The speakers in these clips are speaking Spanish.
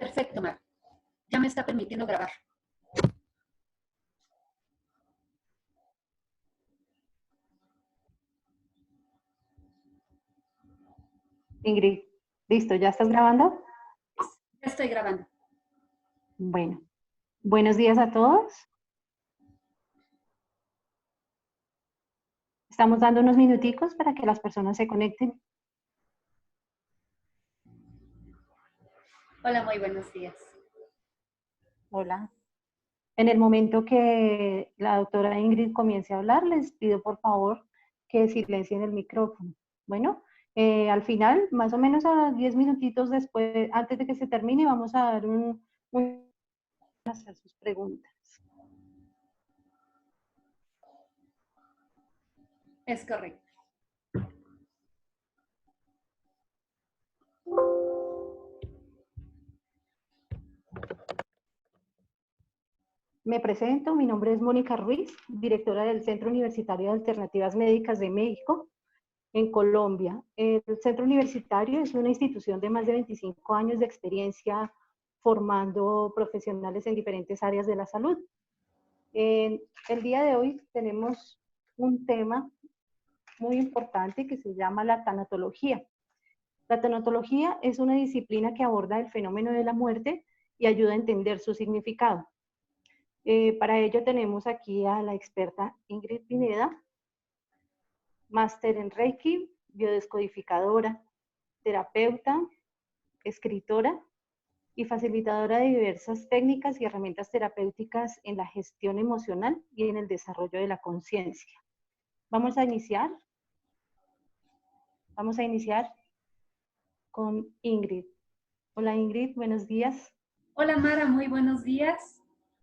Perfecto, Mar. Ya me está permitiendo grabar. Ingrid, listo, ¿ya estás grabando? Ya estoy grabando. Bueno, buenos días a todos. Estamos dando unos minuticos para que las personas se conecten. Hola, muy buenos días. Hola. En el momento que la doctora Ingrid comience a hablar, les pido por favor que silencien el micrófono. Bueno, al final, más o menos a 10 minutitos después, antes de que se termine, vamos a dar hacer sus preguntas. Es correcto. Me presento, mi nombre es Mónica Ruiz, directora del Centro Universitario de Alternativas Médicas de México, en Colombia. El Centro Universitario es una institución de más de 25 años de experiencia formando profesionales en diferentes áreas de la salud. El día de hoy tenemos un tema muy importante que se llama la tanatología. La tanatología es una disciplina que aborda el fenómeno de la muerte y ayuda a entender su significado. Para ello tenemos aquí a la experta Ingrid Pineda, máster en Reiki, biodescodificadora, terapeuta, escritora y facilitadora de diversas técnicas y herramientas terapéuticas en la gestión emocional y en el desarrollo de la conciencia. Vamos a iniciar con Ingrid. Hola Ingrid, buenos días. Hola, Mara, muy buenos días.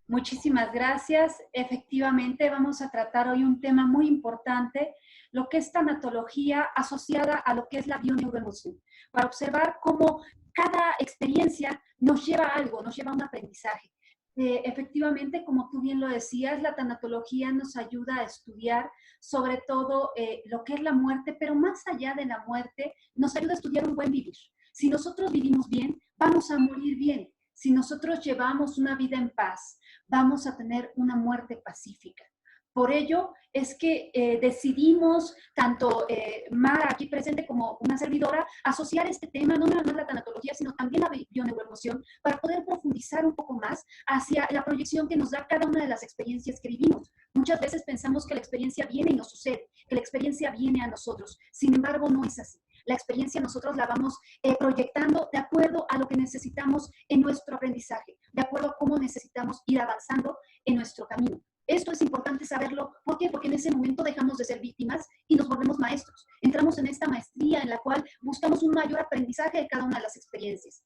Muchísimas gracias. Efectivamente, vamos a tratar hoy un tema muy importante, lo que es tanatología asociada a lo que es la bioneuroemoción, para observar cómo cada experiencia nos lleva a algo, nos lleva a un aprendizaje. Efectivamente, como tú bien lo decías, la tanatología nos ayuda a estudiar sobre todo lo que es la muerte, pero más allá de la muerte, nos ayuda a estudiar un buen vivir. Si nosotros vivimos bien, vamos a morir bien. Si nosotros llevamos una vida en paz, vamos a tener una muerte pacífica. Por ello es que decidimos, tanto Mara aquí presente como una servidora, asociar este tema, no nada más la tanatología, sino también la bioneuroemoción, para poder profundizar un poco más hacia la proyección que nos da cada una de las experiencias que vivimos. Muchas veces pensamos que la experiencia viene y nos sucede, que la experiencia viene a nosotros. Sin embargo, no es así. La experiencia nosotros la vamos proyectando de acuerdo a lo que necesitamos en nuestro aprendizaje, de acuerdo a cómo necesitamos ir avanzando en nuestro camino. Esto es importante saberlo. ¿Por qué? Porque en ese momento dejamos de ser víctimas y nos volvemos maestros. Entramos en esta maestría en la cual buscamos un mayor aprendizaje de cada una de las experiencias.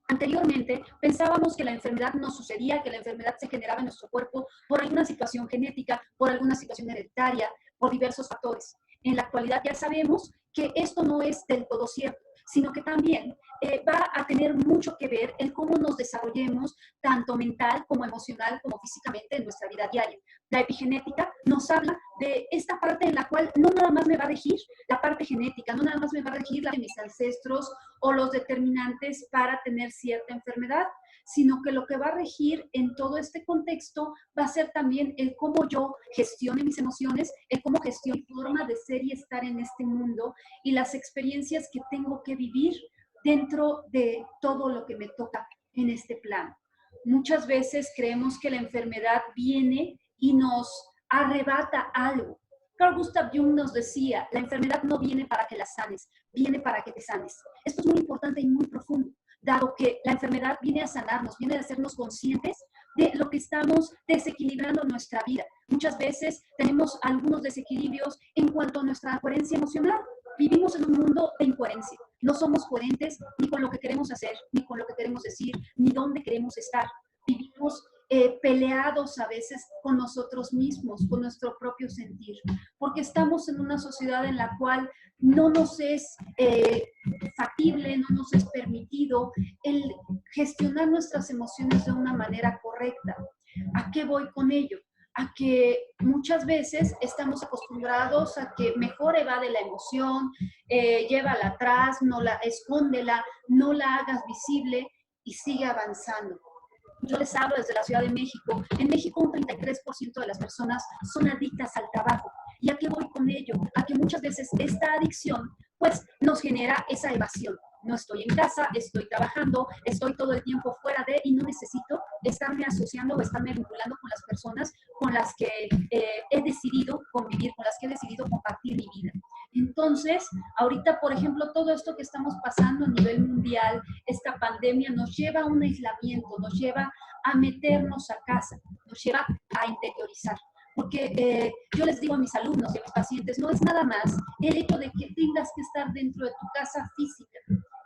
Anteriormente pensábamos que la enfermedad nos sucedía, que la enfermedad se generaba en nuestro cuerpo por alguna situación genética, por alguna situación hereditaria, por diversos factores. En la actualidad ya sabemos que esto no es del todo cierto, sino que también va a tener mucho que ver en cómo nos desarrollemos, tanto mental como emocional, como físicamente en nuestra vida diaria. La epigenética nos habla de esta parte en la cual no nada más me va a regir la parte genética, no nada más me va a regir la de mis ancestros o los determinantes para tener cierta enfermedad, sino que lo que va a regir en todo este contexto va a ser también el cómo yo gestione mis emociones, el cómo gestiono mi forma de ser y estar en este mundo y las experiencias que tengo que vivir dentro de todo lo que me toca en este plano. Muchas veces creemos que la enfermedad viene y nos arrebata algo. Carl Gustav Jung nos decía, la enfermedad no viene para que la sanes, viene para que te sanes. Esto es muy importante y muy profundo, dado que la enfermedad viene a sanarnos, viene a hacernos conscientes de lo que estamos desequilibrando en nuestra vida. Muchas veces tenemos algunos desequilibrios en cuanto a nuestra coherencia emocional. Vivimos en un mundo de incoherencia. No somos coherentes ni con lo que queremos hacer, ni con lo que queremos decir, ni dónde queremos estar. Vivimos peleados a veces con nosotros mismos, con nuestro propio sentir, porque estamos en una sociedad en la cual no nos es factible, no nos es permitido el gestionar nuestras emociones de una manera correcta. ¿A qué voy con ello? A que muchas veces estamos acostumbrados a que mejor evade la emoción, llévala atrás, no la escóndela, no la hagas visible, y sigue avanzando. Yo les hablo desde la Ciudad de México. En México un 33% de las personas son adictas al trabajo. ¿Y a qué voy con ello? A que muchas veces esta adicción pues nos genera esa evasión. No estoy en casa, estoy trabajando, estoy todo el tiempo fuera de y no necesito estarme asociando o estarme vinculando con las personas con las que he decidido convivir, con las que he decidido compartir mi vida. Entonces, ahorita, por ejemplo, todo esto que estamos pasando a nivel mundial, esta pandemia nos lleva a un aislamiento, nos lleva a meternos a casa, nos lleva a interiorizar. Porque yo les digo a mis alumnos y a mis pacientes, no es nada más el hecho de que tengas que estar dentro de tu casa física,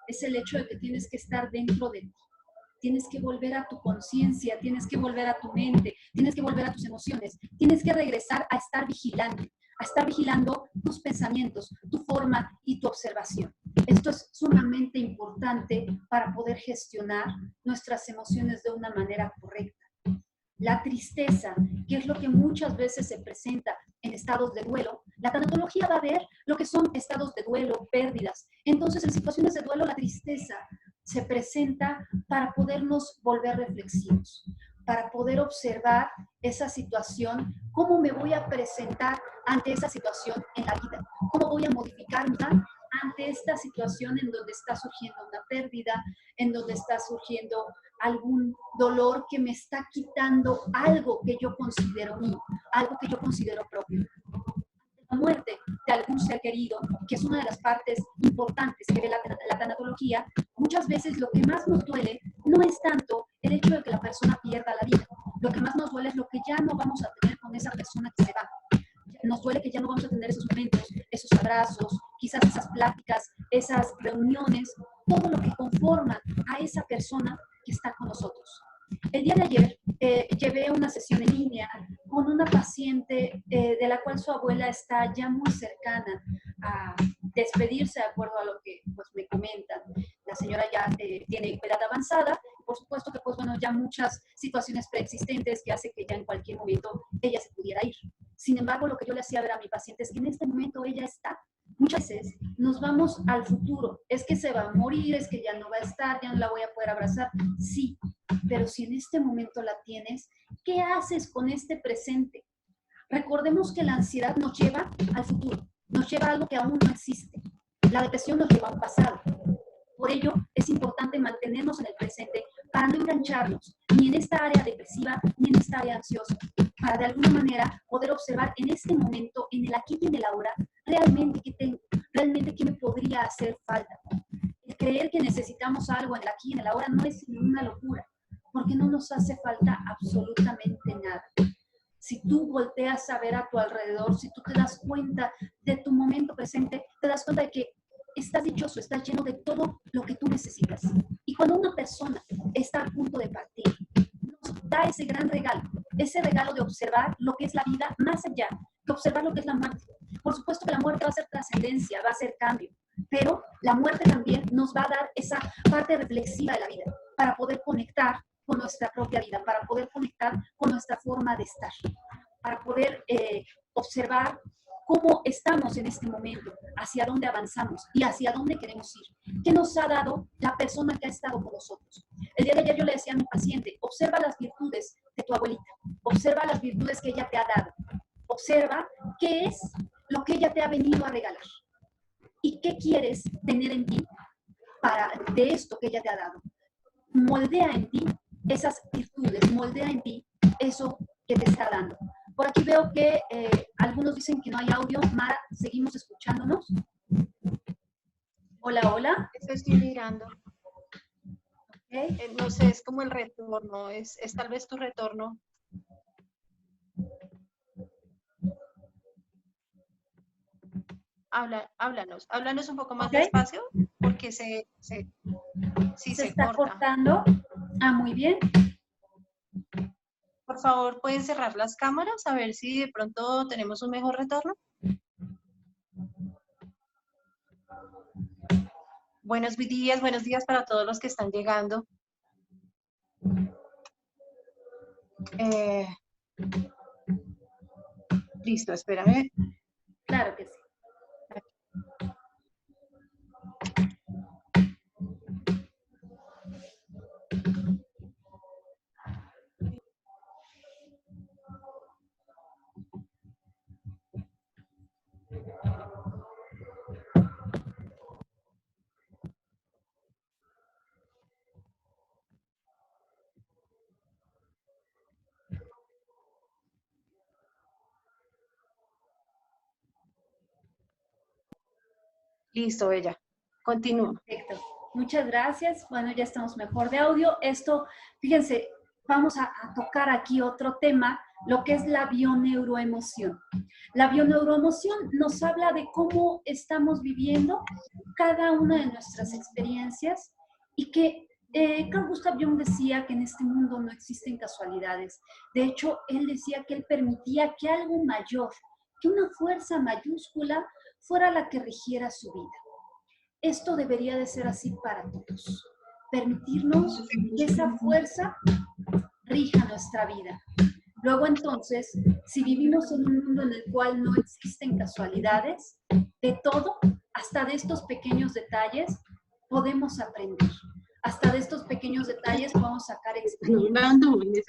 es el hecho de que tienes que estar dentro de ti. Tienes que volver a tu conciencia, tienes que volver a tu mente, tienes que volver a tus emociones, tienes que regresar a estar vigilante, a estar vigilando tus pensamientos, tu forma y tu observación. Esto es sumamente importante para poder gestionar nuestras emociones de una manera correcta. La tristeza, que es lo que muchas veces se presenta en estados de duelo, la tanatología va a ver lo que son estados de duelo, pérdidas. Entonces, en situaciones de duelo, la tristeza se presenta para podernos volver reflexivos, para poder observar esa situación, cómo me voy a presentar ante esa situación en la vida, cómo voy a modificarme ante esta situación en donde está surgiendo una pérdida, en donde está surgiendo algún dolor que me está quitando algo que yo considero mío, algo que yo considero propio. La muerte de algún ser querido, que es una de las partes importantes que ve la tanatología, muchas veces lo que más nos duele no es tanto el hecho de que la persona pierda la vida. Lo que más nos duele es lo que ya no vamos a tener con esa persona que se va. Nos duele que ya no vamos a tener esos momentos, esos abrazos, quizás esas pláticas, esas reuniones, todo lo que conforma a esa persona que está con nosotros. El día de ayer llevé una sesión en línea con una paciente de la cual su abuela está ya muy cercana a despedirse de acuerdo a lo que pues, me comentan. La señora ya tiene edad avanzada, por supuesto que pues bueno, ya muchas situaciones preexistentes que hace que ya en cualquier momento ella se pudiera ir. Sin embargo, lo que yo le hacía ver a mi paciente es que en este momento ella está. Muchas veces nos vamos al futuro, es que se va a morir, es que ya no va a estar, ya no la voy a poder abrazar. Sí, pero si en este momento la tienes, ¿qué haces con este presente? Recordemos que la ansiedad nos lleva al futuro, nos lleva a algo que aún no existe. La depresión nos lleva a un pasado. Por ello, es importante mantenernos en el presente para no engancharnos ni en esta área depresiva ni en esta área ansiosa, para de alguna manera poder observar en este momento, en el aquí y en el ahora, realmente qué tengo, realmente qué me podría hacer falta. El creer que necesitamos algo en el aquí y en el ahora no es ninguna locura, porque no nos hace falta absolutamente nada. Si tú volteas a ver a tu alrededor, si tú te das cuenta de tu momento presente, te das cuenta de que estás dichoso, estás lleno de todo lo que tú necesitas. Y cuando una persona está a punto de partir, nos da ese gran regalo, ese regalo de observar lo que es la vida más allá, de observar lo que es la muerte. Por supuesto que la muerte va a ser trascendencia, va a ser cambio, pero la muerte también nos va a dar esa parte reflexiva de la vida para poder conectar con nuestra propia vida, para poder conectar con nuestra forma de estar, para poder observar cómo estamos en este momento, hacia dónde avanzamos y hacia dónde queremos ir. ¿Qué nos ha dado la persona que ha estado con nosotros? El día de ayer yo le decía a mi paciente, observa las virtudes de tu abuelita, observa las virtudes que ella te ha dado, observa qué es lo que ella te ha venido a regalar y qué quieres tener en ti de esto que ella te ha dado. Moldea en ti esas virtudes, moldea en ti eso que te está dando. Por aquí veo que algunos dicen que no hay audio. Mara, ¿seguimos escuchándonos? Hola, hola. Eso estoy mirando. Okay. No sé, es como el retorno, es tal vez tu retorno. Háblanos un poco más despacio, porque sí, se está corta. Cortando. Ah, muy bien. Por favor, ¿pueden cerrar las cámaras a ver si de pronto tenemos un mejor retorno? Buenos días para todos los que están llegando. Listo, espérame. Claro que sí. Listo, Bella. Continúa. Perfecto. Muchas gracias. Bueno, ya estamos mejor de audio. Esto, fíjense, vamos a tocar aquí otro tema, lo que es la bioneuroemoción. La bioneuroemoción nos habla de cómo estamos viviendo cada una de nuestras experiencias y que Carl Gustav Jung decía que en este mundo no existen casualidades. De hecho, él decía que él permitía que algo mayor, que una fuerza mayúscula fuera la que rigiera su vida. Esto debería de ser así para todos. Permitirnos que esa fuerza rija nuestra vida. Luego entonces, si vivimos en un mundo en el cual no existen casualidades, de todo, hasta de estos pequeños detalles, podemos aprender. Hasta de estos pequeños detalles podemos sacar experiencias.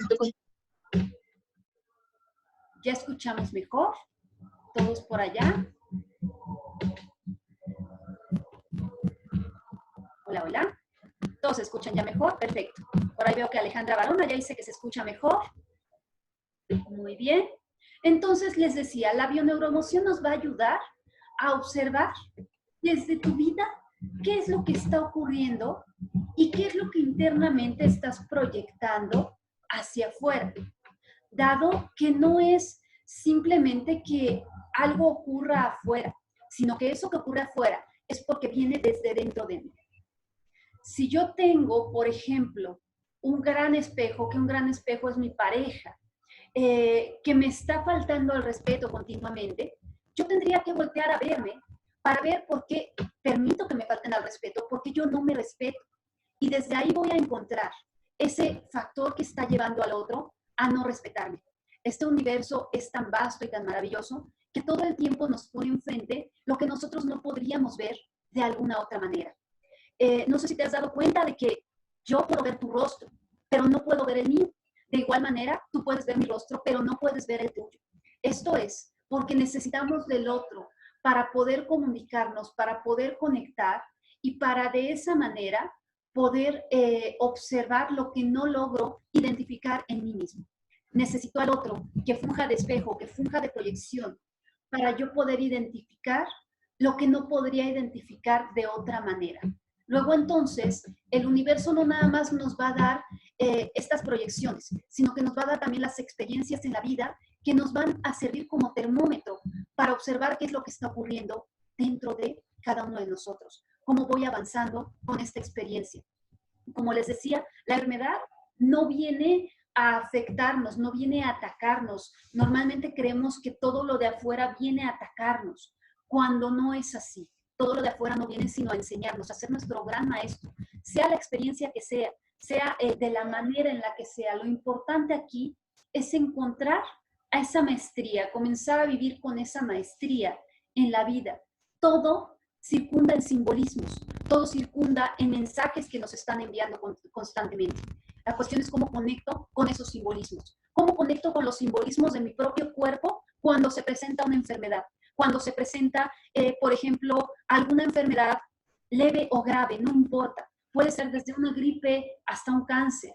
¿Ya escuchamos mejor? ¿Todos por allá? Hola, hola. ¿Todos se escuchan ya mejor? Perfecto. Por ahí veo que Alejandra Barona ya dice que se escucha mejor. Muy bien. Entonces les decía, la bioneuroemoción nos va a ayudar a observar desde tu vida qué es lo que está ocurriendo y qué es lo que internamente estás proyectando hacia afuera. Dado que no es simplemente que algo ocurra afuera, sino que eso que ocurre afuera es porque viene desde dentro de mí. Si yo tengo, por ejemplo, un gran espejo, que un gran espejo es mi pareja, que me está faltando el respeto continuamente, yo tendría que voltear a verme para ver por qué permito que me falten al respeto, porque yo no me respeto. Y desde ahí voy a encontrar ese factor que está llevando al otro a no respetarme. Este universo es tan vasto y tan maravilloso que todo el tiempo nos pone enfrente lo que nosotros no podríamos ver de alguna otra manera. No sé si te has dado cuenta de que yo puedo ver tu rostro, pero no puedo ver el mío. De igual manera, tú puedes ver mi rostro, pero no puedes ver el tuyo. Esto es porque necesitamos del otro para poder comunicarnos, para poder conectar y para de esa manera poder observar lo que no logro identificar en mí mismo. Necesito al otro que funja de espejo, que funja de proyección, para yo poder identificar lo que no podría identificar de otra manera. Luego entonces, el universo no nada más nos va a dar estas proyecciones, sino que nos va a dar también las experiencias en la vida que nos van a servir como termómetro para observar qué es lo que está ocurriendo dentro de cada uno de nosotros, cómo voy avanzando con esta experiencia. Como les decía, la enfermedad no viene a afectarnos, no viene a atacarnos. Normalmente creemos que todo lo de afuera viene a atacarnos, cuando no es así. Todo lo de afuera no viene sino a enseñarnos, a ser nuestro gran maestro, sea la experiencia que sea de la manera en la que sea. Lo importante aquí es encontrar a esa maestría, comenzar a vivir con esa maestría en la vida. Todo circunda en simbolismos, todo circunda en mensajes que nos están enviando constantemente. La cuestión es cómo conecto con esos simbolismos, cómo conecto con los simbolismos de mi propio cuerpo cuando se presenta una enfermedad. Cuando se presenta, por ejemplo, alguna enfermedad leve o grave, no importa. Puede ser desde una gripe hasta un cáncer.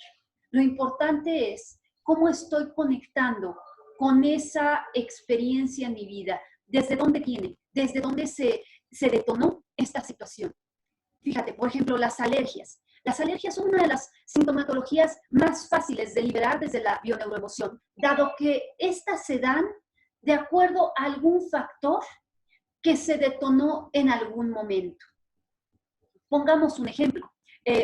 Lo importante es cómo estoy conectando con esa experiencia en mi vida. ¿Desde dónde viene? ¿Desde dónde se detonó esta situación? Fíjate, por ejemplo, las alergias. Las alergias son una de las sintomatologías más fáciles de liberar desde la bioneuroemoción, dado que estas se dan de acuerdo a algún factor que se detonó en algún momento. Pongamos un ejemplo.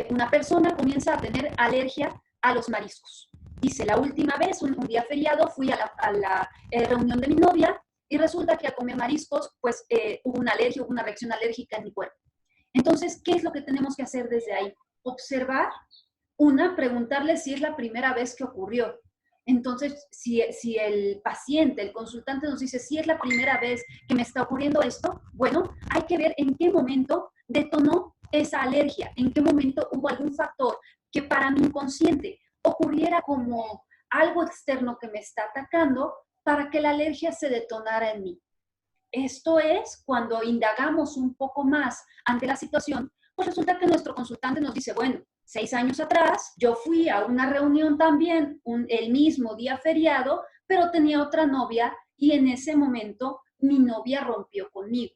Una persona comienza a tener alergia a los mariscos. Dice, la última vez, un día feriado, fui a la reunión de mi novia y resulta que al comer mariscos, pues hubo una alergia, hubo una reacción alérgica en mi cuerpo. Entonces, ¿qué es lo que tenemos que hacer desde ahí? Observar, preguntarle si es la primera vez que ocurrió. Entonces, si el paciente, el consultante nos dice, si es la primera vez que me está ocurriendo esto, bueno, hay que ver en qué momento detonó esa alergia, en qué momento hubo algún factor que para mi inconsciente ocurriera como algo externo que me está atacando para que la alergia se detonara en mí. Esto es cuando indagamos un poco más ante la situación, pues resulta que nuestro consultante nos dice, bueno, 6 años atrás yo fui a una reunión también, el mismo día feriado, pero tenía otra novia y en ese momento mi novia rompió conmigo.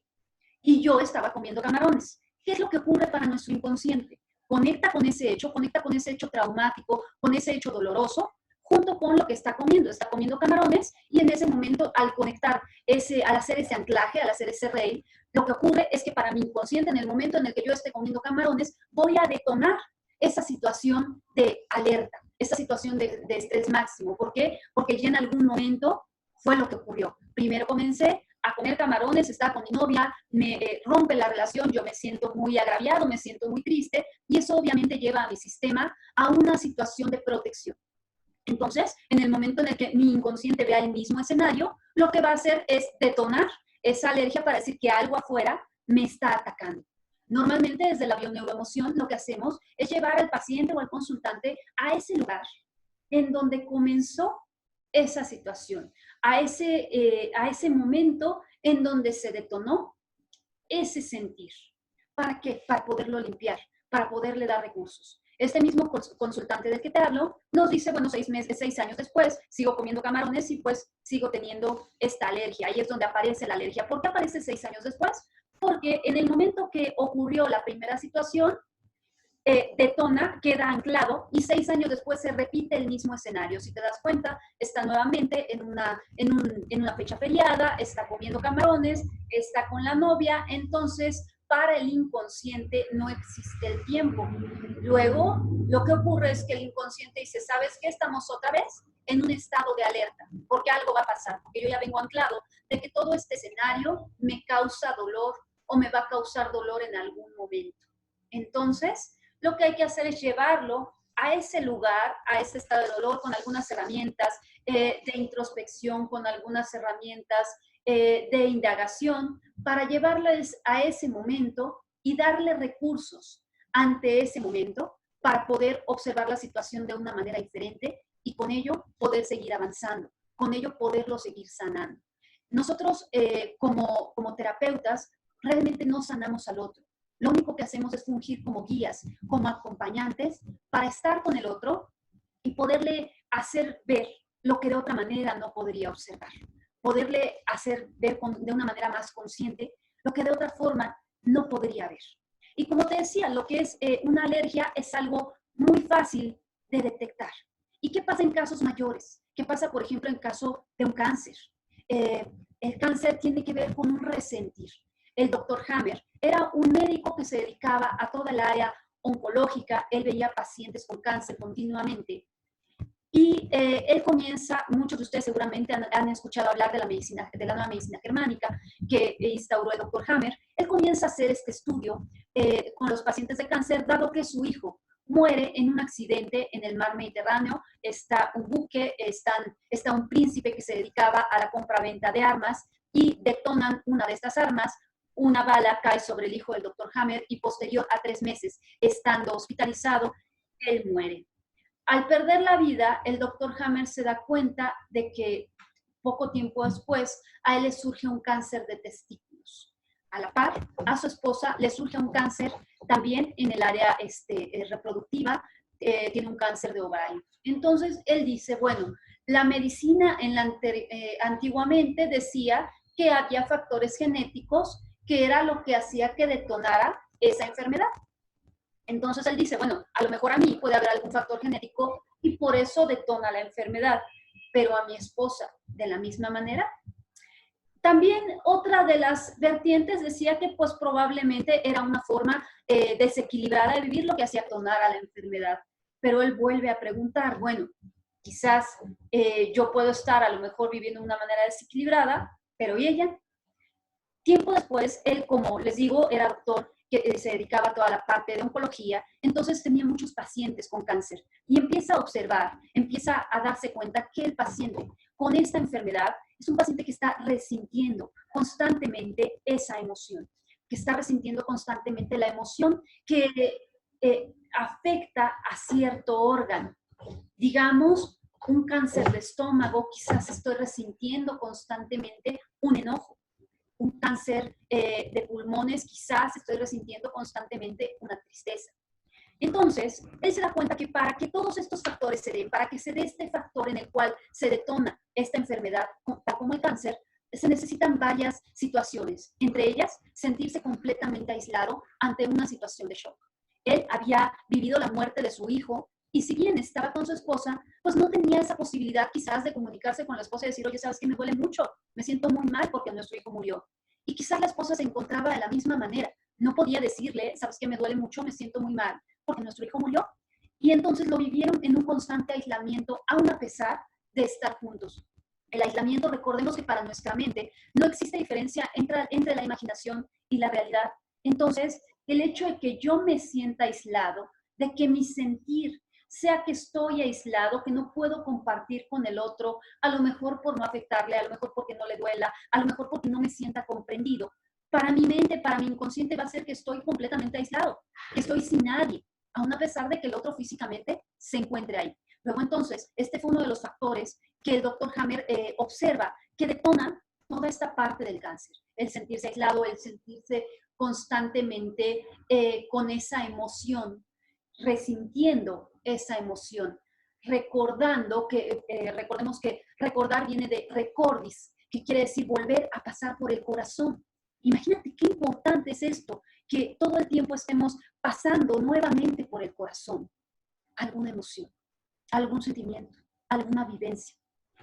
y yo estaba comiendo camarones. ¿Qué es lo que ocurre para nuestro inconsciente? Conecta con ese hecho traumático, con ese hecho doloroso, junto con lo que está comiendo. Está comiendo camarones y en ese momento, al conectar, al hacer ese anclaje, al hacer ese rey, lo que ocurre es que para mi inconsciente, en el momento en el que yo esté comiendo camarones, voy a detonar esa situación de alerta, esa situación de estrés máximo. ¿Por qué? Porque ya en algún momento fue lo que ocurrió. Primero comencé a comer camarones, estaba con mi novia, me rompe la relación, yo me siento muy agraviado, me siento muy triste, y eso obviamente lleva a mi sistema a una situación de protección. Entonces, en el momento en el que mi inconsciente vea el mismo escenario, lo que va a hacer es detonar esa alergia para decir que algo afuera me está atacando. Normalmente, desde la bioneuroemoción, lo que hacemos es llevar al paciente o al consultante a ese lugar en donde comenzó esa situación, a ese momento en donde se detonó ese sentir. ¿Para qué? Para poderlo limpiar, para poderle dar recursos. Este mismo consultante del que te hablo nos dice, bueno, 6 años después, sigo comiendo camarones y pues sigo teniendo esta alergia. Ahí es donde aparece la alergia. ¿Por qué aparece 6 años después? Porque en el momento que ocurrió la primera situación, detona, queda anclado y 6 años después se repite el mismo escenario. Si te das cuenta, está nuevamente en una fecha feriada, está comiendo camarones, está con la novia, entonces para el inconsciente no existe el tiempo. Luego, lo que ocurre es que el inconsciente dice, ¿sabes qué? Estamos otra vez en un estado de alerta, porque algo va a pasar, porque yo ya vengo anclado de que todo este escenario me causa dolor o me va a causar dolor en algún momento. Entonces, lo que hay que hacer es llevarlo a ese lugar, a ese estado de dolor, con algunas herramientas de introspección, con algunas herramientas de indagación, para llevarles a ese momento y darle recursos ante ese momento para poder observar la situación de una manera diferente y con ello poder seguir avanzando, con ello poderlo seguir sanando. Nosotros como terapeutas realmente no sanamos al otro. Lo único que hacemos es fungir como guías, como acompañantes, para estar con el otro y poderle hacer ver lo que de otra manera no podría observar. Poderle hacer ver de una manera más consciente lo que de otra forma no podría ver. Y como te decía, lo que es una alergia es algo muy fácil de detectar. ¿Y qué pasa en casos mayores? ¿Qué pasa, por ejemplo, en caso de un cáncer? El cáncer tiene que ver con un resentir. El doctor Hammer era un médico que se dedicaba a toda el área oncológica. Él veía pacientes con cáncer continuamente. Y él comienza, muchos de ustedes seguramente han escuchado hablar de la nueva medicina germánica que instauró el doctor Hammer. Él comienza a hacer este estudio con los pacientes de cáncer, dado que su hijo muere en un accidente en el mar Mediterráneo. Está un buque, está un príncipe que se dedicaba a la compra-venta de armas y detonan una de estas armas. Una bala cae sobre el hijo del doctor Hammer y posterior a 3 meses, estando hospitalizado, él muere. Al perder la vida, el doctor Hammer se da cuenta de que poco tiempo después a él le surge un cáncer de testículos. A la par, a su esposa le surge un cáncer también en el área reproductiva, tiene un cáncer de ovario. Entonces, él dice, bueno, la medicina antiguamente decía que había factores genéticos que era lo que hacía que detonara esa enfermedad. Entonces él dice, bueno, a lo mejor a mí puede haber algún factor genético y por eso detona la enfermedad, pero a mi esposa, de la misma manera. También otra de las vertientes decía que pues probablemente era una forma desequilibrada de vivir lo que hacía detonar a la enfermedad. Pero él vuelve a preguntar, bueno, quizás yo puedo estar a lo mejor viviendo de una manera desequilibrada, pero ¿y ella? Tiempo después, él, como les digo, era doctor que se dedicaba a toda la parte de oncología, entonces tenía muchos pacientes con cáncer y empieza a observar, empieza a darse cuenta que el paciente con esta enfermedad es un paciente que está resintiendo constantemente esa emoción, que está resintiendo constantemente la emoción que afecta a cierto órgano. Digamos, un cáncer de estómago, quizás estoy resintiendo constantemente un enojo. Un cáncer de pulmones, quizás estoy resintiendo constantemente una tristeza. Entonces, él se da cuenta que para que todos estos factores se den, para que se dé este factor en el cual se detona esta enfermedad, tal como el cáncer, se necesitan varias situaciones, entre ellas sentirse completamente aislado ante una situación de shock. Él había vivido la muerte de su hijo y si bien estaba con su esposa, pues no tenía esa posibilidad quizás de comunicarse con la esposa y decir, oye, ¿sabes qué? Me duele mucho, me siento muy mal porque nuestro hijo murió. Y quizás la esposa se encontraba de la misma manera. No podía decirle, ¿sabes qué? Me duele mucho, me siento muy mal porque nuestro hijo murió. Y entonces lo vivieron en un constante aislamiento, aun a pesar de estar juntos. El aislamiento, recordemos que para nuestra mente no existe diferencia entre la imaginación y la realidad. Entonces, el hecho de que yo me sienta aislado, de que mi sentir sea que estoy aislado, que no puedo compartir con el otro, a lo mejor por no afectarle, a lo mejor porque no le duela, a lo mejor porque no me sienta comprendido, para mi mente, para mi inconsciente va a ser que estoy completamente aislado, que estoy sin nadie, aun a pesar de que el otro físicamente se encuentre ahí. Luego entonces, este fue uno de los factores que el doctor Hammer observa que detona toda esta parte del cáncer. El sentirse aislado, el sentirse constantemente con esa emoción, resintiendo esa emoción, recordando que, recordemos que recordar viene de recordis, que quiere decir volver a pasar por el corazón. Imagínate qué importante es esto, que todo el tiempo estemos pasando nuevamente por el corazón alguna emoción, algún sentimiento, alguna vivencia.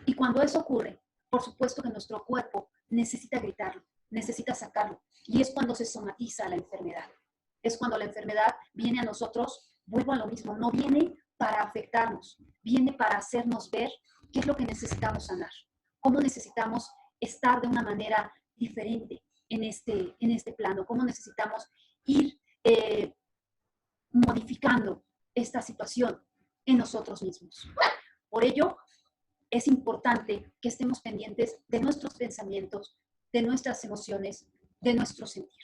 Y cuando eso ocurre, por supuesto que nuestro cuerpo necesita gritarlo, necesita sacarlo. Y es cuando se somatiza la enfermedad. Es cuando la enfermedad viene a nosotros, vuelvo a lo mismo, no viene para afectarnos, viene para hacernos ver qué es lo que necesitamos sanar, cómo necesitamos estar de una manera diferente en este plano, cómo necesitamos ir modificando esta situación en nosotros mismos. Por ello, es importante que estemos pendientes de nuestros pensamientos, de nuestras emociones, de nuestro sentir.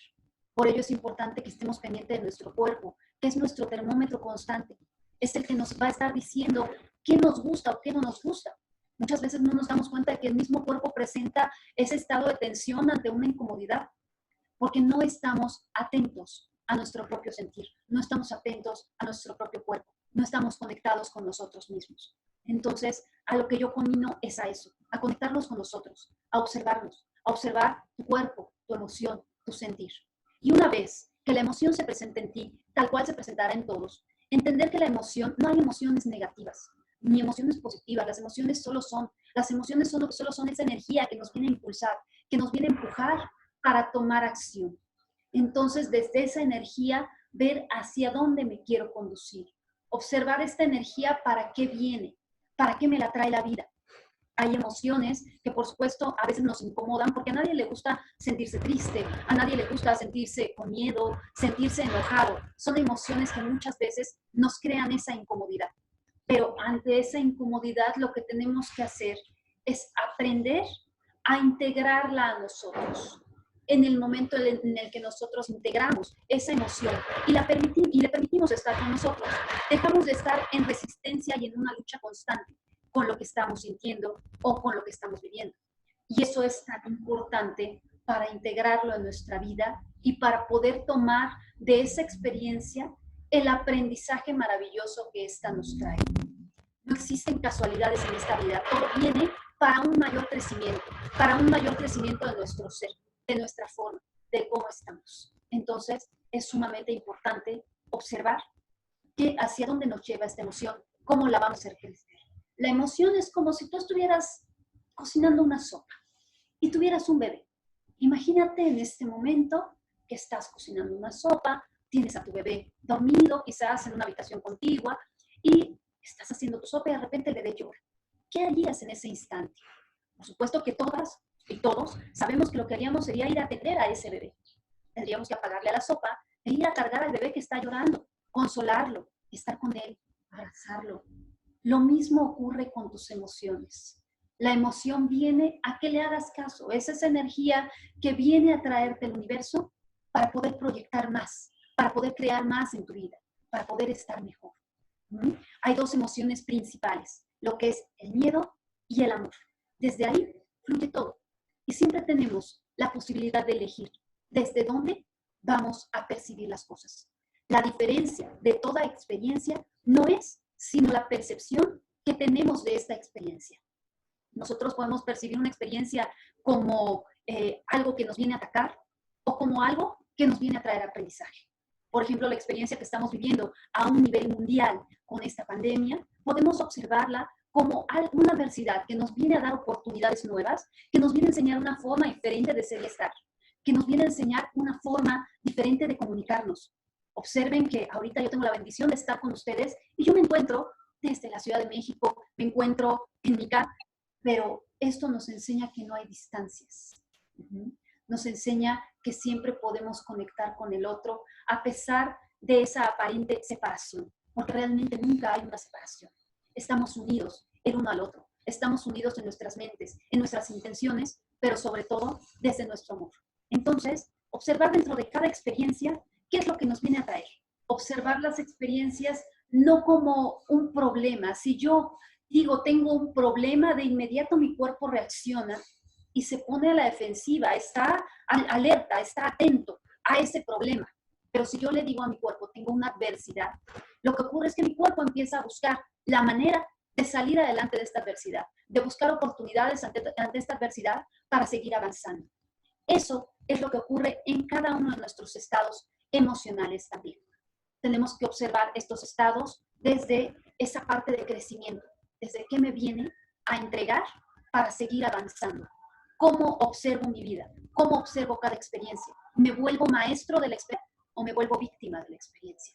Por ello es importante que estemos pendientes de nuestro cuerpo, que es nuestro termómetro constante. Es el que nos va a estar diciendo qué nos gusta o qué no nos gusta. Muchas veces no nos damos cuenta de que el mismo cuerpo presenta ese estado de tensión ante una incomodidad, porque no estamos atentos a nuestro propio sentir, no estamos atentos a nuestro propio cuerpo, no estamos conectados con nosotros mismos. Entonces, a lo que yo conmino es a eso, a conectarnos con nosotros, a observarnos, a observar tu cuerpo, tu emoción, tu sentir. Y una vez que la emoción se presente en ti, tal cual se presentará en todos, entender que la emoción, no hay emociones negativas, ni emociones positivas, las emociones solo son esa energía que nos viene a impulsar, que nos viene a empujar para tomar acción. Entonces, desde esa energía, ver hacia dónde me quiero conducir, observar esta energía para qué viene, para qué me la trae la vida. Hay emociones que, por supuesto, a veces nos incomodan porque a nadie le gusta sentirse triste, a nadie le gusta sentirse con miedo, sentirse enojado. Son emociones que muchas veces nos crean esa incomodidad. Pero ante esa incomodidad, lo que tenemos que hacer es aprender a integrarla a nosotros. En el momento en el que nosotros integramos esa emoción y le permitimos estar con nosotros, dejamos de estar en resistencia y en una lucha constante con lo que estamos sintiendo o con lo que estamos viviendo. Y eso es tan importante para integrarlo en nuestra vida y para poder tomar de esa experiencia el aprendizaje maravilloso que ésta nos trae. No existen casualidades en esta vida, todo viene para un mayor crecimiento de nuestro ser, de nuestra forma, de cómo estamos. Entonces, es sumamente importante observar hacia dónde nos lleva esta emoción, cómo la vamos a hacer crecer. La emoción es como si tú estuvieras cocinando una sopa y tuvieras un bebé. Imagínate en este momento que estás cocinando una sopa, tienes a tu bebé dormido, quizás en una habitación contigua, y estás haciendo tu sopa y de repente el bebé llora. ¿Qué harías en ese instante? Por supuesto que todas y todos sabemos que lo que haríamos sería ir a atender a ese bebé. Tendríamos que apagarle a la sopa e ir a cargar al bebé que está llorando, consolarlo, estar con él, abrazarlo. Lo mismo ocurre con tus emociones. La emoción viene a que le hagas caso. Es esa energía que viene a traerte el universo para poder proyectar más, para poder crear más en tu vida, para poder estar mejor. Hay dos emociones principales, lo que es el miedo y el amor. Desde ahí fluye todo. Y siempre tenemos la posibilidad de elegir desde dónde vamos a percibir las cosas. La diferencia de toda experiencia no es sino la percepción que tenemos de esta experiencia. Nosotros podemos percibir una experiencia como algo que nos viene a atacar o como algo que nos viene a traer aprendizaje. Por ejemplo, la experiencia que estamos viviendo a un nivel mundial con esta pandemia, podemos observarla como una adversidad que nos viene a dar oportunidades nuevas, que nos viene a enseñar una forma diferente de ser y estar, que nos viene a enseñar una forma diferente de comunicarnos. Observen que ahorita yo tengo la bendición de estar con ustedes y yo me encuentro desde la Ciudad de México, me encuentro en mi casa, pero esto nos enseña que no hay distancias. Nos enseña que siempre podemos conectar con el otro a pesar de esa aparente separación, porque realmente nunca hay una separación. Estamos unidos el uno al otro, estamos unidos en nuestras mentes, en nuestras intenciones, pero sobre todo desde nuestro amor. Entonces, observar dentro de cada experiencia qué es lo que nos viene a traer. Observar las experiencias no como un problema. Si yo digo, tengo un problema, de inmediato mi cuerpo reacciona y se pone a la defensiva, está alerta, está atento a ese problema. Pero si yo le digo a mi cuerpo, tengo una adversidad, lo que ocurre es que mi cuerpo empieza a buscar la manera de salir adelante de esta adversidad, de buscar oportunidades ante esta adversidad para seguir avanzando. Eso es lo que ocurre en cada uno de nuestros estados emocionales también. Tenemos que observar estos estados desde esa parte de crecimiento, desde qué me viene a entregar para seguir avanzando. ¿Cómo observo mi vida? ¿Cómo observo cada experiencia? ¿Me vuelvo maestro de la experiencia o me vuelvo víctima de la experiencia?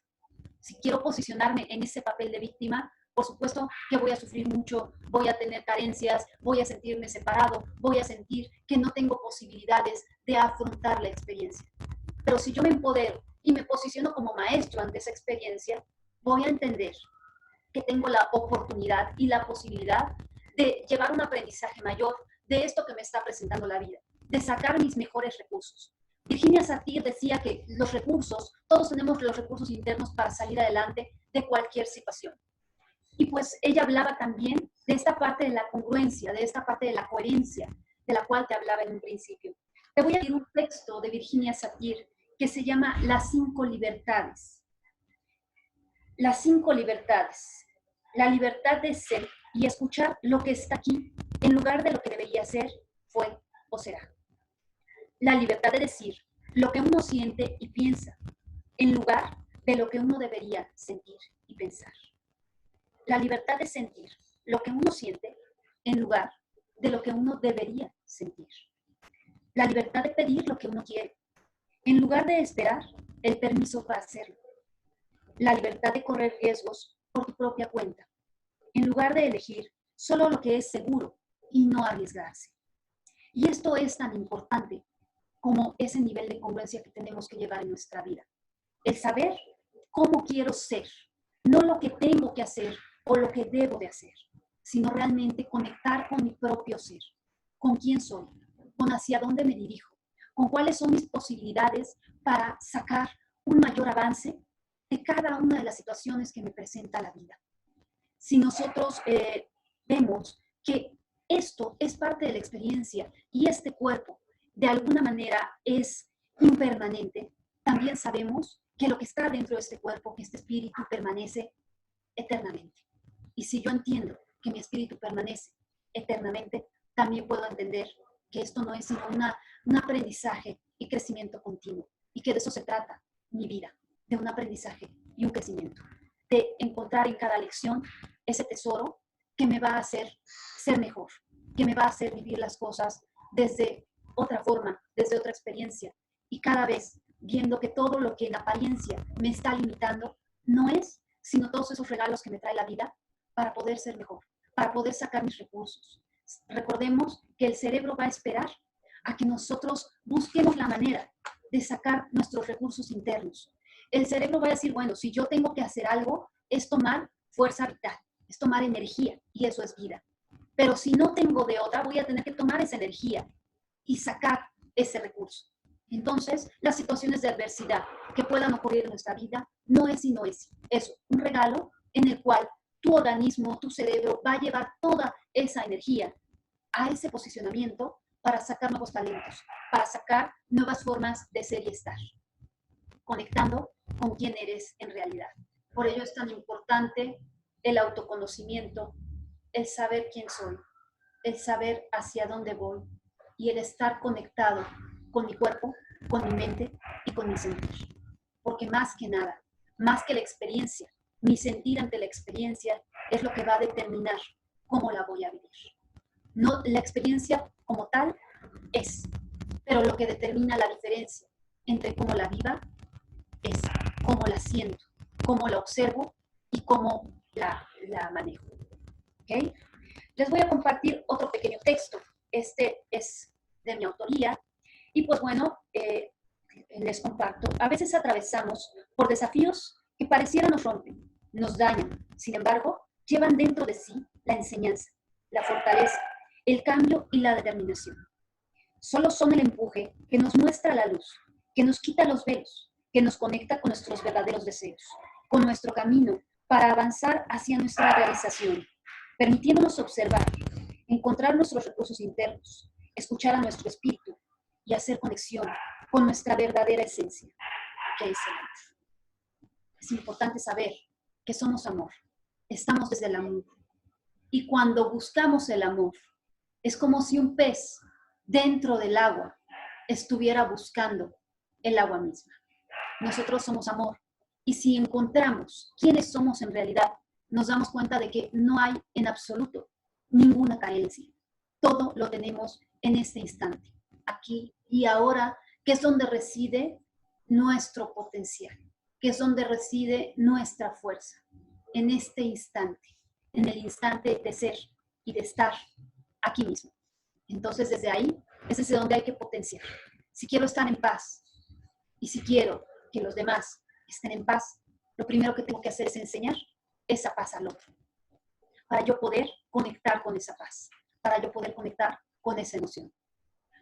Si quiero posicionarme en ese papel de víctima, por supuesto que voy a sufrir mucho, voy a tener carencias, voy a sentirme separado, voy a sentir que no tengo posibilidades de afrontar la experiencia. Pero si yo me empodero y me posiciono como maestro ante esa experiencia, voy a entender que tengo la oportunidad y la posibilidad de llevar un aprendizaje mayor de esto que me está presentando la vida, de sacar mis mejores recursos. Virginia Satir decía que los recursos, todos tenemos los recursos internos para salir adelante de cualquier situación. Y pues ella hablaba también de esta parte de la congruencia, de esta parte de la coherencia, de la cual te hablaba en un principio. Te voy a leer un texto de Virginia Satir que se llama Las 5 libertades. Las 5 libertades. La libertad de ser y escuchar lo que está aquí en lugar de lo que debería ser, fue o será. La libertad de decir lo que uno siente y piensa en lugar de lo que uno debería sentir y pensar. La libertad de sentir lo que uno siente en lugar de lo que uno debería sentir. La libertad de pedir lo que uno quiere en lugar de esperar el permiso para hacerlo. La libertad de correr riesgos por tu propia cuenta en lugar de elegir solo lo que es seguro y no arriesgarse. Y esto es tan importante como ese nivel de congruencia que tenemos que llevar en nuestra vida. El saber cómo quiero ser, no lo que tengo que hacer o lo que debo de hacer, sino realmente conectar con mi propio ser, con quién soy, con hacia dónde me dirijo, con cuáles son mis posibilidades para sacar un mayor avance de cada una de las situaciones que me presenta la vida. Si nosotros vemos que esto es parte de la experiencia y este cuerpo de alguna manera es impermanente, también sabemos que lo que está dentro de este cuerpo, que este espíritu permanece eternamente. Y si yo entiendo que mi espíritu permanece eternamente, también puedo entender que esto no es sino un aprendizaje y crecimiento continuo, y que de eso se trata mi vida, de un aprendizaje y un crecimiento, de encontrar en cada lección ese tesoro que me va a hacer ser mejor, que me va a hacer vivir las cosas desde otra forma, desde otra experiencia, y cada vez viendo que todo lo que en apariencia me está limitando no es sino todos esos regalos que me trae la vida para poder ser mejor, para poder sacar mis recursos. Recordemos que el cerebro va a esperar a que nosotros busquemos la manera de sacar nuestros recursos internos. El cerebro va a decir, bueno, si yo tengo que hacer algo, es tomar fuerza vital, es tomar energía, y eso es vida. Pero si no tengo de otra, voy a tener que tomar esa energía y sacar ese recurso. Entonces, las situaciones de adversidad que puedan ocurrir en nuestra vida no es sino eso, un regalo en el cual tu organismo, tu cerebro va a llevar toda esa energía a ese posicionamiento para sacar nuevos talentos, para sacar nuevas formas de ser y estar, conectando con quién eres en realidad. Por ello es tan importante el autoconocimiento, el saber quién soy, el saber hacia dónde voy y el estar conectado con mi cuerpo, con mi mente y con mi sentir. Porque más que nada, más que la experiencia, mi sentir ante la experiencia es lo que va a determinar cómo la voy a vivir. No, la experiencia como tal es, pero lo que determina la diferencia entre cómo la viva es cómo la siento, cómo la observo y cómo la manejo. ¿Okay? Les voy a compartir otro pequeño texto. Este es de mi autoría y pues bueno, les comparto. A veces atravesamos por desafíos que pareciera nos rompen, nos dañan. Sin embargo, llevan dentro de sí la enseñanza, la fortaleza, el cambio y la determinación. Solo son el empuje que nos muestra la luz, que nos quita los velos, que nos conecta con nuestros verdaderos deseos, con nuestro camino para avanzar hacia nuestra realización, permitiéndonos observar, encontrar nuestros recursos internos, escuchar a nuestro espíritu y hacer conexión con nuestra verdadera esencia, que es el amor. Es importante saber que somos amor, estamos desde el amor. Y cuando buscamos el amor, es como si un pez dentro del agua estuviera buscando el agua misma. Nosotros somos amor. Y si encontramos quiénes somos en realidad, nos damos cuenta de que no hay en absoluto ninguna carencia. Todo lo tenemos en este instante, aquí y ahora, que es donde reside nuestro potencial, que es donde reside nuestra fuerza, en este instante, en el instante de ser y de estar aquí mismo. Entonces, desde ahí, es desde donde hay que potenciar. Si quiero estar en paz y si quiero que los demás estén en paz, lo primero que tengo que hacer es enseñar esa paz al otro, para yo poder conectar con esa paz, para yo poder conectar con esa emoción.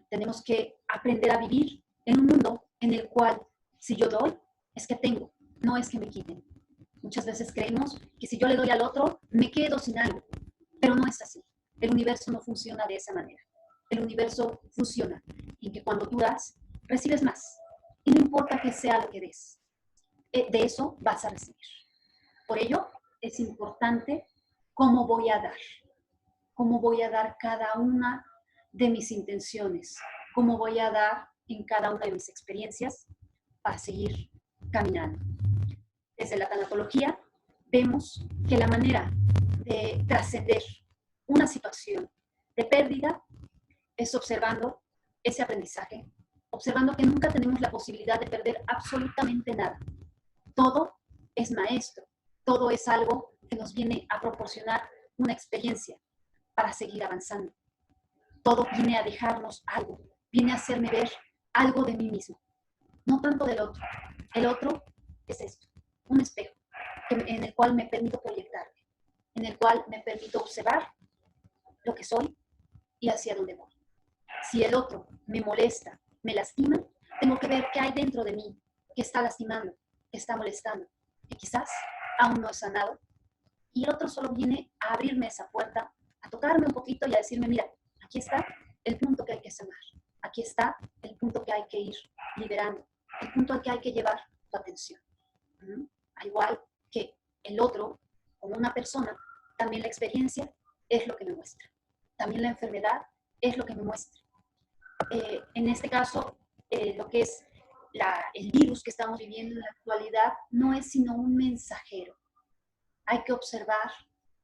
Tenemos que aprender a vivir en un mundo en el cual si yo doy, es que tengo, no es que me quiten. Muchas veces creemos que si yo le doy al otro, me quedo sin algo, pero no es así. El universo no funciona de esa manera. El universo funciona en que cuando tú das, recibes más. Y no importa que sea lo que des, de eso vas a recibir. Por ello, es importante cómo voy a dar cada una de mis intenciones, cómo voy a dar en cada una de mis experiencias para seguir caminando. Desde la tanatología vemos que la manera de trascender una situación de pérdida es observando ese aprendizaje, observando que nunca tenemos la posibilidad de perder absolutamente nada. Todo es maestro, todo es algo que nos viene a proporcionar una experiencia para seguir avanzando. Todo viene a dejarnos algo, viene a hacerme ver algo de mí mismo, no tanto del otro. El otro es esto, un espejo en el cual me permito proyectarme, en el cual me permito observar lo que soy y hacia dónde voy. Si el otro me molesta, me lastima, tengo que ver qué hay dentro de mí, que está lastimando, que está molestando, que quizás aún no he sanado. Y el otro solo viene a abrirme esa puerta, a tocarme un poquito y a decirme, mira, aquí está el punto que hay que sanar. Aquí está el punto que hay que ir liberando, el punto al que hay que llevar tu atención. Al igual que el otro, como una persona, también la experiencia es lo que me muestra. También la enfermedad es lo que me muestra. En este caso, lo que es el virus que estamos viviendo en la actualidad no es sino un mensajero. Hay que observar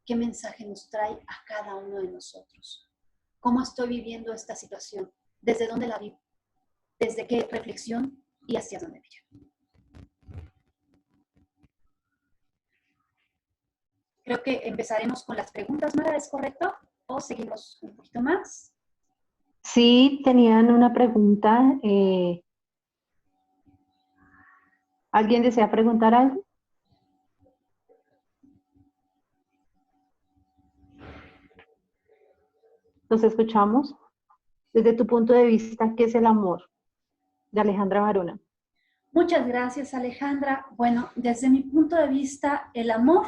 qué mensaje nos trae a cada uno de nosotros. ¿Cómo estoy viviendo esta situación? ¿Desde dónde la vivo? ¿Desde qué reflexión y hacia dónde me llevo? Creo que empezaremos con las preguntas, Mara, ¿es correcto? ¿O seguimos un poquito más? Sí, tenían una pregunta. ¿Alguien desea preguntar algo? Los escuchamos. Desde tu punto de vista, ¿qué es el amor? De Alejandra Varona. Muchas gracias, Alejandra. Bueno, desde mi punto de vista, el amor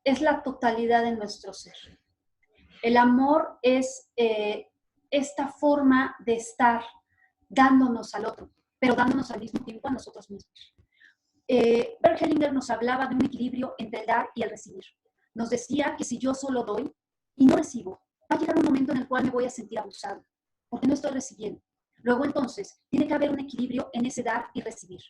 es la totalidad de nuestro ser. El amor es esta forma de estar dándonos al otro, pero dándonos al mismo tiempo a nosotros mismos. Bert Hellinger nos hablaba de un equilibrio entre el dar y el recibir. Nos decía que si yo solo doy y no recibo, va a llegar un momento en el cual me voy a sentir abusado, porque no estoy recibiendo. Luego entonces, tiene que haber un equilibrio en ese dar y recibir.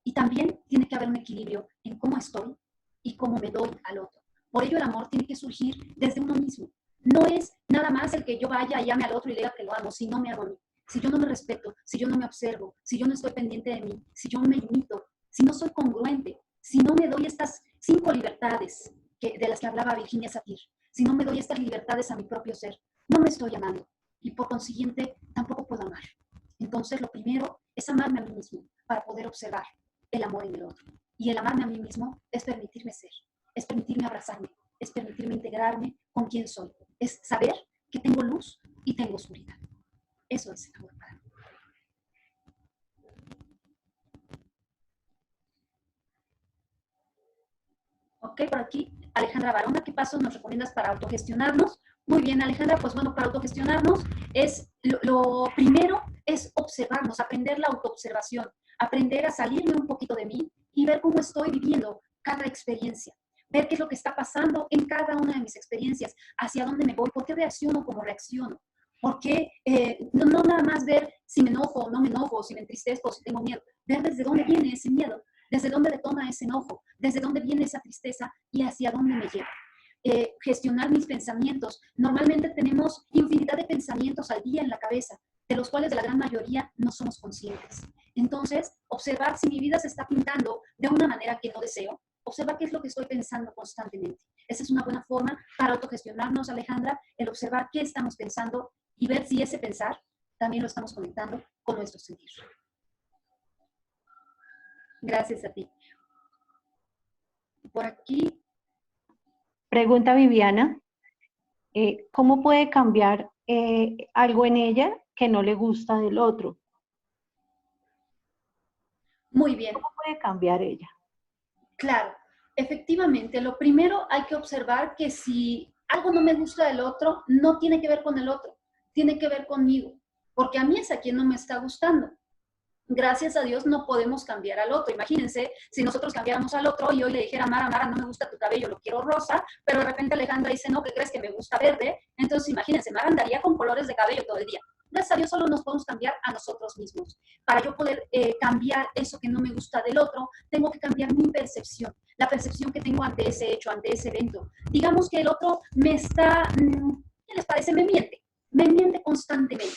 Y también tiene que haber un equilibrio en cómo estoy y cómo me doy al otro. Por ello el amor tiene que surgir desde uno mismo. No es nada más el que yo vaya y ame al otro y le diga que lo amo, si no me amo a mí. Si yo no me respeto, si yo no me observo, si yo no estoy pendiente de mí, si yo me limito, si no soy congruente, si no me doy estas 5 libertades de las que hablaba Virginia Satir, si no me doy estas libertades a mi propio ser, no me estoy amando y por consiguiente tampoco puedo amar. Entonces lo primero es amarme a mí mismo para poder observar el amor en el otro. Y el amarme a mí mismo es permitirme ser, es permitirme abrazarme, es permitirme integrarme con quien soy, es saber que tengo luz y tengo oscuridad. Eso es el amor para mí. Ok, por aquí, Alejandra Barona, ¿qué pasos nos recomiendas para autogestionarnos? Muy bien, Alejandra, pues bueno, para autogestionarnos es lo primero es observarnos, aprender la autoobservación, aprender a salirme un poquito de mí y ver cómo estoy viviendo cada experiencia, ver qué es lo que está pasando en cada una de mis experiencias, hacia dónde me voy, por qué reacciono como reacciono, por qué no nada más ver si me enojo o no me enojo, si me entristezco o si tengo miedo, ver desde dónde viene ese miedo, desde dónde detona ese enojo, desde dónde viene esa tristeza y hacia dónde me lleva. Gestionar mis pensamientos. Normalmente tenemos infinidad de pensamientos al día en la cabeza, de los cuales la gran mayoría no somos conscientes. Entonces, observar si mi vida se está pintando de una manera que no deseo, observar qué es lo que estoy pensando constantemente. Esa es una buena forma para autogestionarnos, Alejandra, el observar qué estamos pensando y ver si ese pensar también lo estamos conectando con nuestro sentir. Gracias a ti. Por aquí. Pregunta Viviana, ¿cómo puede cambiar algo en ella que no le gusta del otro? Muy bien. ¿Cómo puede cambiar ella? Claro, efectivamente, lo primero hay que observar que si algo no me gusta del otro, no tiene que ver con el otro, tiene que ver conmigo, porque a mí es a quien no me está gustando. Gracias a Dios no podemos cambiar al otro. Imagínense si nosotros cambiáramos al otro y hoy le dijera, Mara, Mara, no me gusta tu cabello, lo quiero rosa, pero de repente Alejandra dice, no, ¿qué crees que me gusta verde? Entonces imagínense, Mara andaría con colores de cabello todo el día. Gracias a Dios solo nos podemos cambiar a nosotros mismos. Para yo poder cambiar eso que no me gusta del otro, tengo que cambiar mi percepción, la percepción que tengo ante ese hecho, ante ese evento. Digamos que el otro me está, ¿qué les parece? Me miente constantemente.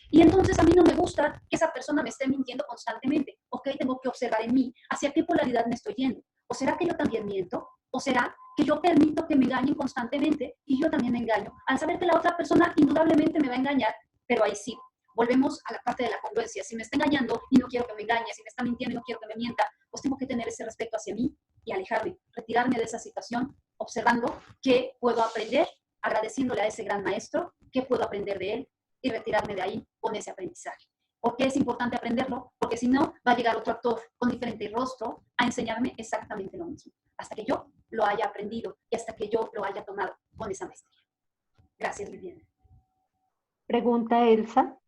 Y entonces a mí no me gusta que esa persona me esté mintiendo constantemente. Ok, tengo que observar en mí hacia qué polaridad me estoy yendo. ¿O será que yo también miento? ¿O será que yo permito que me engañen constantemente y yo también me engaño? Al saber que la otra persona indudablemente me va a engañar, pero ahí sí. Volvemos a la parte de la congruencia. Si me está engañando y no quiero que me engañe, si me está mintiendo y no quiero que me mienta, pues tengo que tener ese respeto hacia mí y alejarme, retirarme de esa situación, observando qué puedo aprender, agradeciéndole a ese gran maestro, qué puedo aprender de él, y retirarme de ahí con ese aprendizaje. ¿Por qué es importante aprenderlo? Porque si no, va a llegar otro actor con diferente rostro a enseñarme exactamente lo mismo, hasta que yo lo haya aprendido y hasta que yo lo haya tomado con esa maestría. Gracias, Viviana. Pregunta Elsa.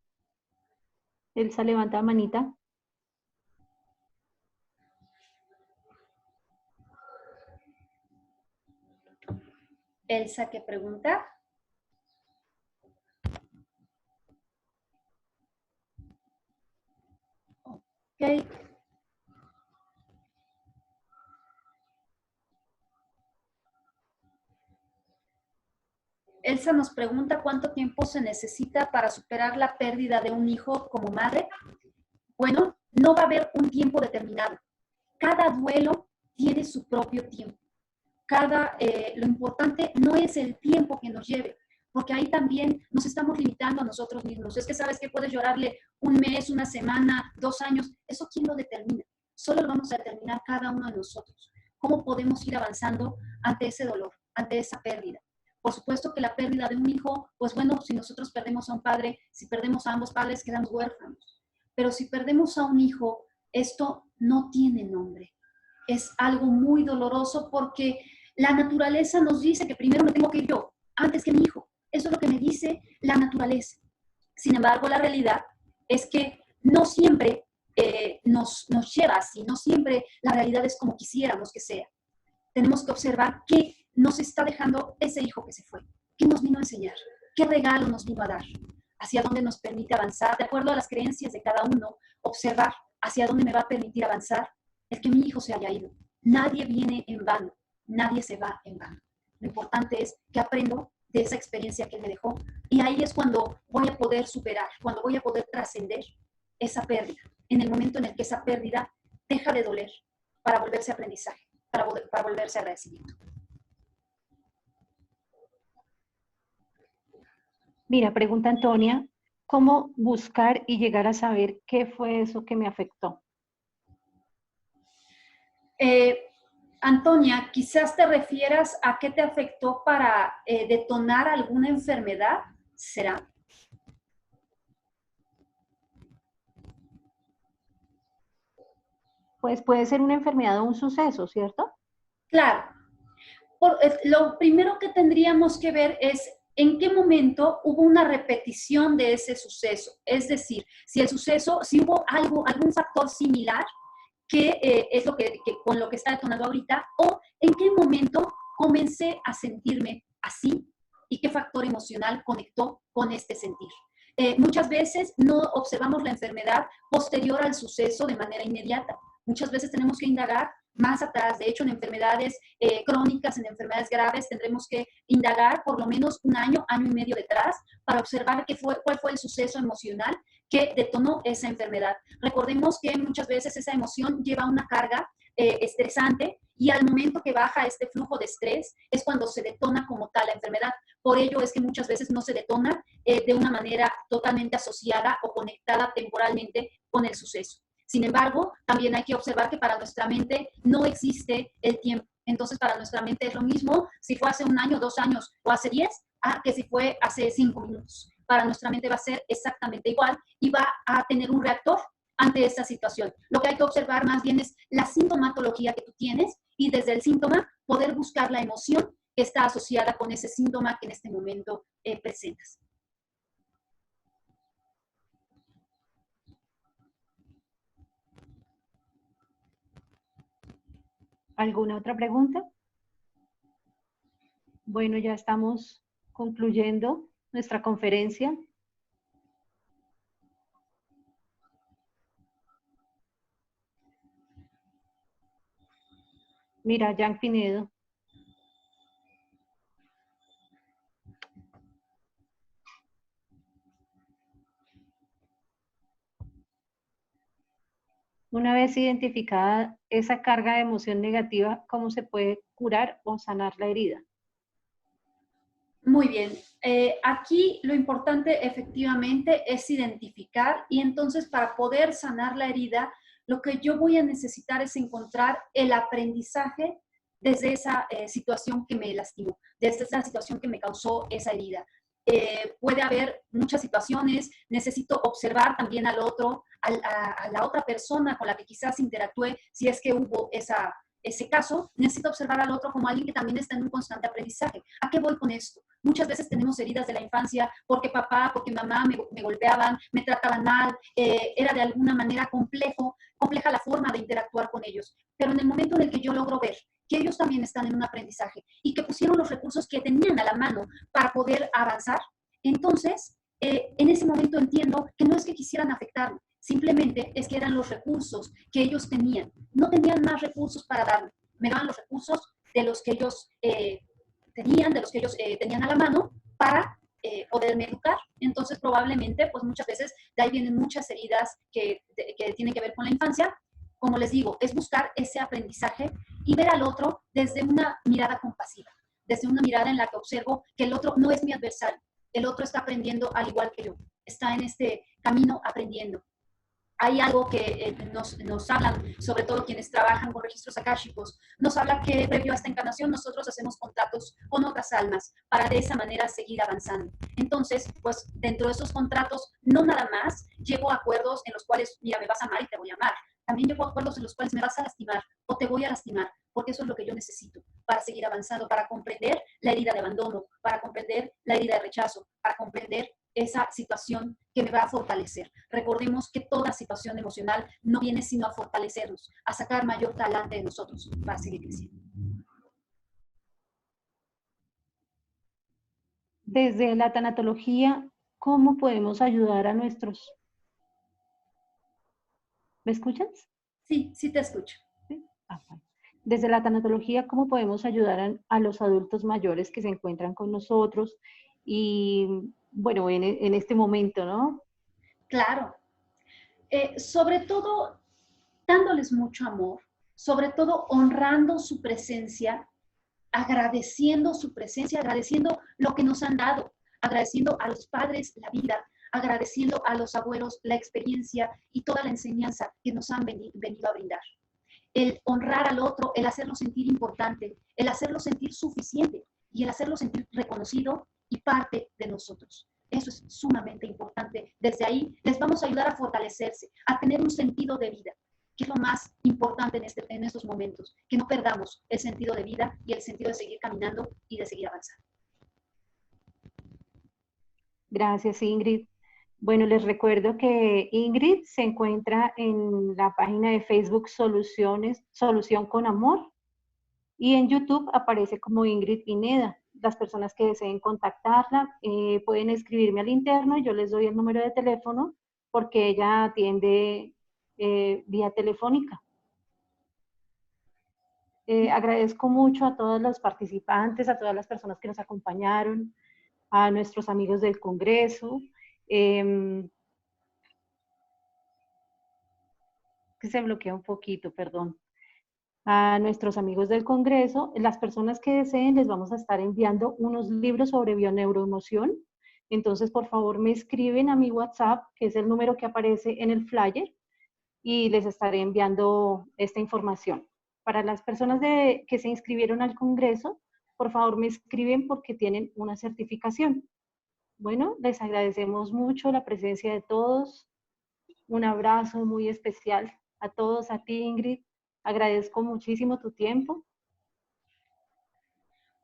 Elsa, levanta manita. Elsa, ¿qué pregunta? Ok. Elsa nos pregunta cuánto tiempo se necesita para superar la pérdida de un hijo como madre. Bueno, no va a haber un tiempo determinado. Cada duelo tiene su propio tiempo. Lo importante no es el tiempo que nos lleve, porque ahí también nos estamos limitando a nosotros mismos. Es que sabes que puedes llorarle un mes, una semana, 2 años. ¿Eso quién lo determina? Solo lo vamos a determinar cada uno de nosotros. ¿Cómo podemos ir avanzando ante ese dolor, ante esa pérdida? Por supuesto que la pérdida de un hijo, pues bueno, si nosotros perdemos a un padre, si perdemos a ambos padres, quedamos huérfanos. Pero si perdemos a un hijo, esto no tiene nombre. Es algo muy doloroso porque la naturaleza nos dice que primero me tengo que ir yo, antes que mi hijo. Eso es lo que me dice la naturaleza. Sin embargo, la realidad es que no siempre nos lleva así, no siempre la realidad es como quisiéramos que sea. Tenemos que observar qué nos está dejando ese hijo que se fue, qué nos vino a enseñar, qué regalo nos vino a dar, hacia dónde nos permite avanzar, de acuerdo a las creencias de cada uno, observar hacia dónde me va a permitir avanzar el que mi hijo se haya ido. Nadie viene en vano, nadie se va en vano. Lo importante es que aprendo de esa experiencia que él me dejó, y ahí es cuando voy a poder superar, cuando voy a poder trascender esa pérdida, en el momento en el que esa pérdida deja de doler para volverse aprendizaje, para volverse agradecimiento. Mira, pregunta Antonia, ¿cómo buscar y llegar a saber qué fue eso que me afectó? Antonia, quizás te refieras a qué te afectó para detonar alguna enfermedad, ¿será? Pues puede ser una enfermedad o un suceso, ¿cierto? Claro. Lo primero que tendríamos que ver es en qué momento hubo una repetición de ese suceso. Es decir, si el suceso, si hubo algún factor similar que es con lo que está detonado ahorita, o en qué momento comencé a sentirme así y qué factor emocional conectó con este sentir. Muchas veces no observamos la enfermedad posterior al suceso de manera inmediata. Muchas veces tenemos que indagar más atrás. De hecho, en enfermedades crónicas, en enfermedades graves, tendremos que indagar por lo menos un año, año y medio detrás, para observar cuál fue el suceso emocional que detonó esa enfermedad. Recordemos que muchas veces esa emoción lleva una carga estresante, y al momento que baja este flujo de estrés es cuando se detona como tal la enfermedad. Por ello es que muchas veces no se detona de una manera totalmente asociada o conectada temporalmente con el suceso. Sin embargo, también hay que observar que para nuestra mente no existe el tiempo. Entonces, para nuestra mente es lo mismo si fue hace un año, 2 años o hace 10, que si fue hace 5 minutos. Para nuestra mente va a ser exactamente igual y va a tener un reactor ante esta situación. Lo que hay que observar más bien es la sintomatología que tú tienes, y desde el síntoma poder buscar la emoción que está asociada con ese síntoma que en este momento presentas. ¿Alguna otra pregunta? Bueno, ya estamos concluyendo nuestra conferencia. Mira, Jan Pinedo. Una vez identificada esa carga de emoción negativa, ¿cómo se puede curar o sanar la herida? Muy bien. Aquí lo importante efectivamente es identificar, y entonces para poder sanar la herida, lo que yo voy a necesitar es encontrar el aprendizaje desde esa situación que me lastimó, desde esa situación que me causó esa herida. Puede haber muchas situaciones, necesito observar también al otro, a la otra persona con la que quizás interactué, si es que hubo ese caso, necesito observar al otro como alguien que también está en un constante aprendizaje. ¿A qué voy con esto? Muchas veces tenemos heridas de la infancia porque papá, porque mamá me golpeaban, me trataban mal, era de alguna manera compleja la forma de interactuar con ellos. Pero en el momento en el que yo logro ver que ellos también están en un aprendizaje y que pusieron los recursos que tenían a la mano para poder avanzar, entonces en ese momento entiendo que no es que quisieran afectarme, simplemente es que eran los recursos que ellos tenían. No tenían más recursos para darme, me daban los recursos de los que ellos tenían, de los que ellos tenían a la mano para poderme educar. Entonces probablemente, pues muchas veces de ahí vienen muchas heridas que tienen que ver con la infancia. Como les digo, es buscar ese aprendizaje y ver al otro desde una mirada compasiva, desde una mirada en la que observo que el otro no es mi adversario, el otro está aprendiendo al igual que yo, está en este camino aprendiendo. Hay algo que nos hablan, sobre todo quienes trabajan con registros akáshicos, nos habla que previo a esta encarnación nosotros hacemos contratos con otras almas para de esa manera seguir avanzando. Entonces, pues dentro de esos contratos, no nada más llevo acuerdos en los cuales, mira, me vas a amar y te voy a amar. También llevo acuerdos en los cuales me vas a lastimar o te voy a lastimar, porque eso es lo que yo necesito para seguir avanzando, para comprender la herida de abandono, para comprender la herida de rechazo, para comprender esa situación que me va a fortalecer. Recordemos que toda situación emocional no viene sino a fortalecernos, a sacar mayor talante de nosotros para seguir creciendo. Desde la tanatología, ¿cómo podemos ayudar a nuestros... ¿Me escuchas? Sí, sí te escucho. ¿Sí? Bueno. Desde la tanatología, ¿cómo podemos ayudar a los adultos mayores que se encuentran con nosotros? Y bueno, en este momento, ¿no? Claro. Sobre todo dándoles mucho amor, sobre todo honrando su presencia, agradeciendo su presencia, agradeciendo lo que nos han dado, agradeciendo a los padres la vida, agradeciendo a los abuelos la experiencia y toda la enseñanza que nos han venido a brindar. El honrar al otro, el hacerlo sentir importante, el hacerlo sentir suficiente y el hacerlo sentir reconocido y parte de nosotros. Eso es sumamente importante. Desde ahí les vamos a ayudar a fortalecerse, a tener un sentido de vida, que es lo más importante en estos momentos, que no perdamos el sentido de vida y el sentido de seguir caminando y de seguir avanzando. Gracias, Ingrid. Bueno, les recuerdo que Ingrid se encuentra en la página de Facebook Solución con Amor, y en YouTube aparece como Ingrid Pineda. Las personas que deseen contactarla pueden escribirme al interno, yo les doy el número de teléfono porque ella atiende vía telefónica. Agradezco mucho a todos los participantes, a todas las personas que nos acompañaron, a nuestros amigos del Congreso, que se bloquea un poquito, perdón. A nuestros amigos del Congreso, las personas que deseen les vamos a estar enviando unos libros sobre bioneuroemoción. Entonces, por favor, me escriben a mi WhatsApp, que es el número que aparece en el flyer, y les estaré enviando esta información. Para las personas que se inscribieron al Congreso, por favor, me escriben porque tienen una certificación. Bueno, les agradecemos mucho la presencia de todos. Un abrazo muy especial a todos, a ti, Ingrid. Agradezco muchísimo tu tiempo.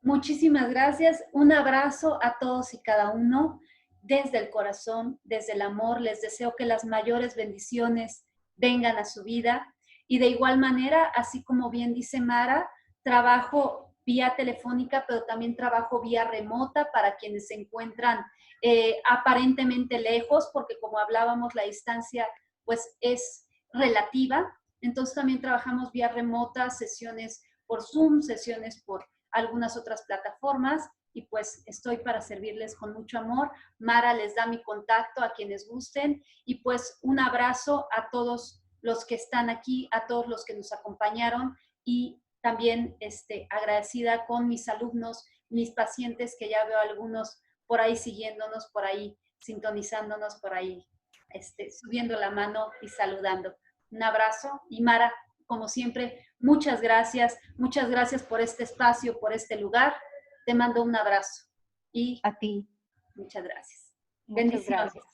Muchísimas gracias. Un abrazo a todos y cada uno. Desde el corazón, desde el amor, les deseo que las mayores bendiciones vengan a su vida. Y de igual manera, así como bien dice Mara, trabajo vía telefónica, pero también trabajo vía remota para quienes se encuentran aparentemente lejos, porque como hablábamos, la distancia pues es relativa. Entonces también trabajamos vía remota, sesiones por Zoom, sesiones por algunas otras plataformas, y pues estoy para servirles con mucho amor. Mara les da mi contacto a quienes gusten, y pues un abrazo a todos los que están aquí, a todos los que nos acompañaron, y también agradecida con mis alumnos, mis pacientes, que ya veo algunos por ahí siguiéndonos, por ahí sintonizándonos, por ahí subiendo la mano y saludando. Un abrazo, y Mara, como siempre, muchas gracias por este espacio, por este lugar. Te mando un abrazo y a ti. muchas gracias. Muchas Bendiciones. gracias.